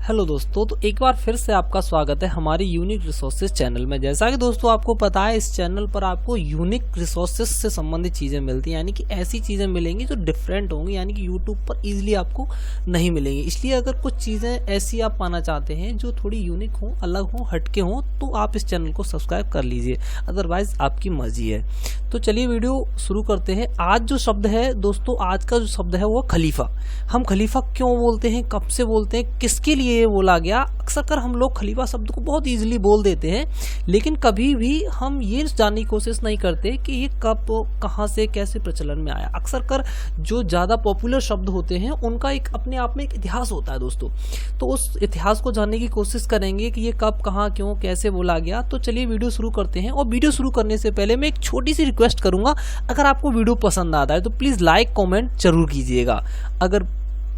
Hello दोस्तों, तो एक बार फिर से आपका स्वागत है हमारी यूनिक रिसोर्सेज चैनल में। जैसा कि दोस्तों आपको पता है, इस चैनल पर आपको यूनिक रिसोर्सेज से संबंधित चीज़ें मिलती हैं, यानी कि ऐसी चीज़ें मिलेंगी जो डिफरेंट होंगी, यानी कि यूट्यूब पर इजीली आपको नहीं मिलेंगी। इसलिए अगर कुछ चीज़ें ऐसी आप पाना चाहते हैं जो थोड़ी यूनिक हो, अलग हो, हटके हों, तो आप इस चैनल को सब्सक्राइब कर लीजिए, अदरवाइज आपकी मर्जी है। तो चलिए वीडियो शुरू करते हैं। आज जो शब्द है दोस्तों, आज का जो शब्द है वो खलीफा। हम खलीफा क्यों बोलते हैं, कब से बोलते हैं, किसके लिए ये बोला गया? अक्सर कर हम लोग खलीफा शब्द को बहुत इजीली बोल देते हैं, लेकिन कभी भी हम ये जानने की कोशिश नहीं करते कि ये कब, कहाँ से, कैसे प्रचलन में आया। अक्सर कर जो ज़्यादा पॉपुलर शब्द होते हैं उनका एक अपने आप में एक इतिहास होता है दोस्तों। तो उस इतिहास को जानने की कोशिश करेंगे कि ये कब, कहाँ, क्यों, कैसे बोला गया। तो चलिए वीडियो शुरू करते हैं। और वीडियो शुरू करने से पहले मैं एक छोटी सी रिक्वेस्ट करूंगा, अगर आपको वीडियो पसंद आता है तो प्लीज़ लाइक कॉमेंट जरूर कीजिएगा। अगर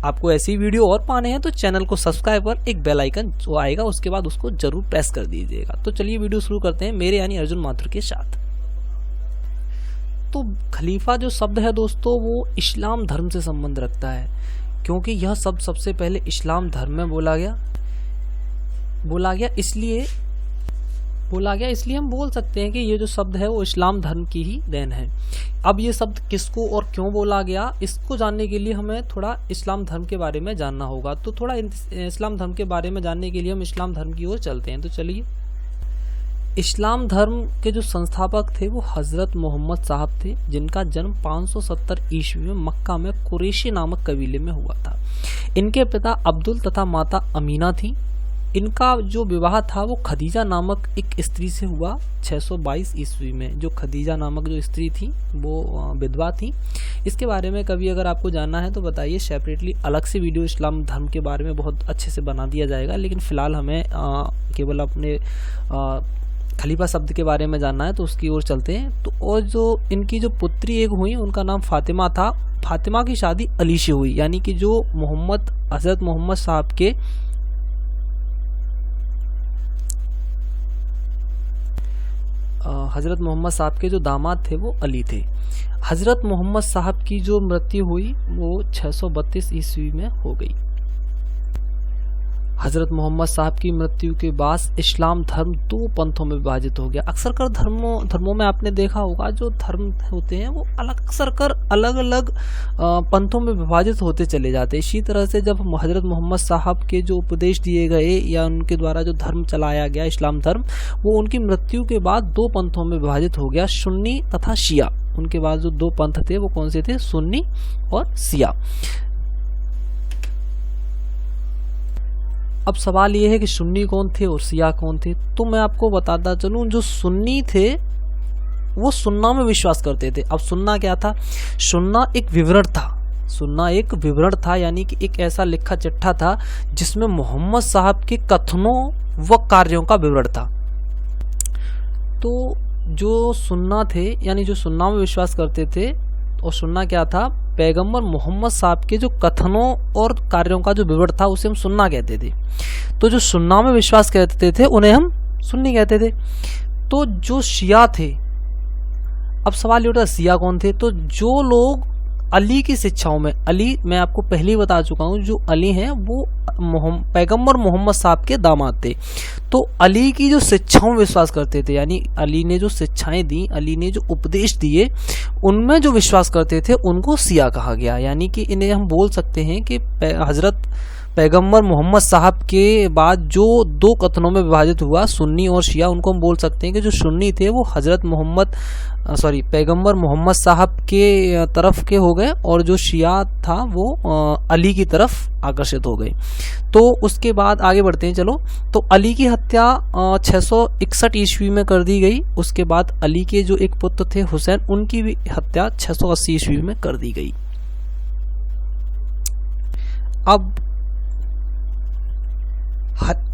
आपको ऐसी वीडियो और पाने हैं तो चैनल को सब्सक्राइब कर एक बेल आइकन जो आएगा उसके बाद उसको जरूर प्रेस कर दीजिएगा। तो चलिए वीडियो शुरू करते हैं मेरे यानी अर्जुन माथुर के साथ। तो खलीफा जो शब्द है दोस्तों, वो इस्लाम धर्म से संबंध रखता है, क्योंकि यह शब्द सबसे पहले इस्लाम धर्म में बोला गया इसलिए हम बोल सकते हैं कि ये जो शब्द है वो इस्लाम धर्म की ही देन है। अब ये शब्द किसको और क्यों बोला गया, इसको जानने के लिए हमें थोड़ा इस्लाम धर्म के बारे में जानना होगा। तो थोड़ा इस्लाम धर्म के बारे में जानने के लिए हम इस्लाम धर्म की ओर चलते हैं। तो चलिए, इस्लाम धर्म के जो संस्थापक थे वो हजरत मोहम्मद साहब थे, जिनका जन्म 570 ईस्वी में मक्का में कुरैशी नामक कबीले में हुआ था। इनके पिता अब्दुल तथा माता अमीना थी। इनका जो विवाह था वो खदीजा नामक एक स्त्री से हुआ 622 ईस्वी में। जो खदीजा नामक जो स्त्री थी वो विधवा थी। इसके बारे में कभी अगर आपको जानना है तो बताइए, सेपरेटली अलग से वीडियो इस्लाम धर्म के बारे में बहुत अच्छे से बना दिया जाएगा। लेकिन फिलहाल हमें केवल अपने खलीफा शब्द के बारे में जानना है, तो उसकी ओर चलते हैं। तो और जो इनकी जो पुत्री एक हुई उनका नाम फातिमा था। फातिमा की शादी अली से हुई, यानी कि जो हजरत मोहम्मद साहब के जो दामाद थे वो अली थे। हजरत मोहम्मद साहब की जो मृत्यु हुई वो 632 ईस्वी में हो गई। हजरत मोहम्मद साहब की मृत्यु के बाद इस्लाम धर्म दो पंथों में विभाजित हो गया। अक्सर कर धर्मों में आपने देखा होगा, जो धर्म होते हैं वो अक्सर कर अलग अलग पंथों में विभाजित होते चले जाते हैं। इसी तरह से जब हजरत मोहम्मद साहब के जो उपदेश दिए गए या उनके द्वारा जो धर्म चलाया गया इस्लाम धर्म, वो उनकी मृत्यु के बाद दो पंथों में विभाजित हो गया, सुन्नी तथा शिया। उनके बाद जो दो पंथ थे वो कौन से थे? सुन्नी और शिया। अब सवाल ये है कि सुन्नी कौन थे और शिया कौन थे। तो मैं आपको बताता चलूं, जो सुन्नी थे वो सुन्ना में विश्वास करते थे। अब सुन्ना क्या था? सुन्ना एक विवरण था, यानी कि एक ऐसा लिखा चिट्ठा था जिसमें मोहम्मद साहब के कथनों व कार्यों का विवरण था। तो जो सुन्ना थे, यानी जो सुन्ना में विश्वास करते थे, और सुन्ना क्या था? पैगंबर मोहम्मद साहब के जो कथनों और कार्यों का जो विवरण था उसे हम सुन्ना कहते थे। तो जो सुन्ना में विश्वास करते थे उन्हें हम सुन्नी कहते थे। तो जो शिया थे, अब सवाल ये उठा, शिया कौन थे? तो जो लोग अली की शिक्षाओं में, अली मैं आपको पहले ही बता चुका हूं, जो अली हैं वो पैगंबर मोहम्मद साहब के दामाद थे। तो अली की जो शिक्षाओं में विश्वास करते थे, यानी अली ने जो शिक्षाएं दी, अली ने जो उपदेश दिए, उनमें जो विश्वास करते थे उनको शिया कहा गया। यानी कि इन्हें हम बोल सकते हैं कि हजरत पैगंबर मोहम्मद साहब के बाद जो दो कथनों में विभाजित हुआ, सुन्नी और शिया, उनको हम बोल सकते हैं कि जो सुन्नी थे वो पैगंबर मोहम्मद साहब के तरफ के हो गए, और जो शिया था वो अली की तरफ आकर्षित हो गए। तो उसके बाद आगे बढ़ते हैं। चलो, तो अली की हत्या 661 ईस्वी में कर दी गई। उसके बाद अली के जो एक पुत्र थे हुसैन, उनकी भी हत्या 680 ईस्वी में कर दी गई। अब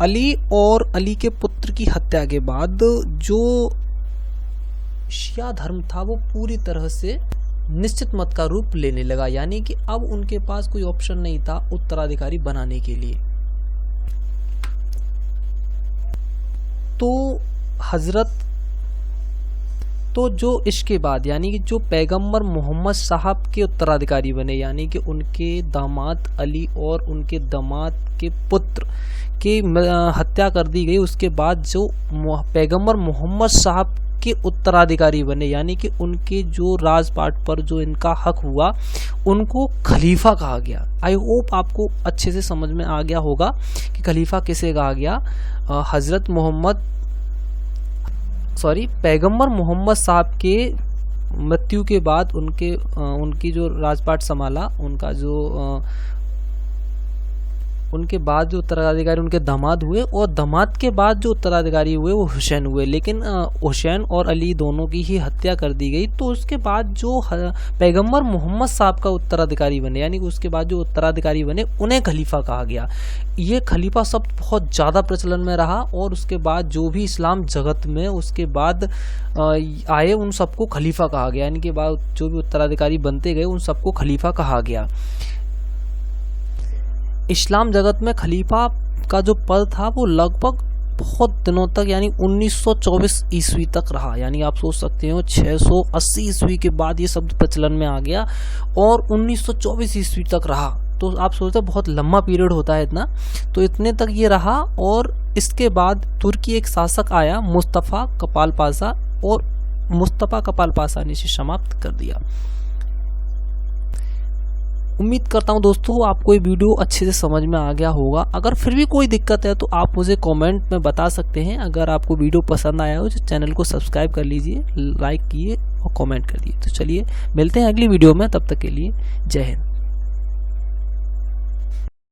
अली और अली के पुत्र की हत्या के बाद जो शिया धर्म था वो पूरी तरह से निश्चित मत का रूप लेने लगा, यानी कि अब उनके पास कोई ऑप्शन नहीं था उत्तराधिकारी बनाने के लिए। तो हजरत तो जो इसके बाद यानी कि जो पैगंबर मोहम्मद साहब के उत्तराधिकारी बने, यानी कि उनके दामाद अली और उनके दामाद के पुत्र की हत्या कर दी गई, उसके बाद जो पैगंबर मोहम्मद साहब के उत्तराधिकारी बने, यानी कि उनके जो राजपाट पर जो इनका हक हुआ उनको खलीफा कहा गया। आई होप आपको अच्छे से समझ में आ गया होगा कि खलीफा किसे कहा गया। पैगंबर मोहम्मद साहब के मृत्यु के बाद उनकी जो राजपाट संभाला, उनके बाद जो उत्तराधिकारी उनके दामाद हुए, और दामाद के बाद जो उत्तराधिकारी हुए वो हुसैन हुए। लेकिन हुसैन और अली दोनों की ही हत्या कर दी गई। तो उसके बाद जो पैगंबर मोहम्मद साहब का उत्तराधिकारी बने, यानी कि उसके बाद जो उत्तराधिकारी बने उन्हें खलीफा कहा गया। ये खलीफा शब्द बहुत ज़्यादा प्रचलन में रहा, और उसके बाद जो भी इस्लाम जगत में उसके बाद आए उन सबको खलीफा कहा गया, यानी कि बाद जो भी उत्तराधिकारी बनते गए उन सबको खलीफा कहा गया। इस्लाम जगत में खलीफा का जो पद था वो लगभग बहुत दिनों तक, यानी 1924 ईस्वी तक रहा। यानी आप सोच सकते हो 680 ईस्वी के बाद ये शब्द प्रचलन में आ गया और 1924 ईस्वी तक रहा। तो आप सोचते हो बहुत लंबा पीरियड होता है इतना, तो इतने तक ये रहा। और इसके बाद तुर्की एक शासक आया मुस्तफा कपाल पाशा, और मुस्तफा कपाल पाशा ने इसे समाप्त कर दिया। उम्मीद करता हूँ दोस्तों आपको ये वीडियो अच्छे से समझ में आ गया होगा। अगर फिर भी कोई दिक्कत है तो आप मुझे कमेंट में बता सकते हैं। अगर आपको वीडियो पसंद आया हो तो चैनल को सब्सक्राइब कर लीजिए, लाइक कीजिए और कमेंट कर दिए। तो चलिए मिलते हैं अगली वीडियो में, तब तक के लिए जय हिंद।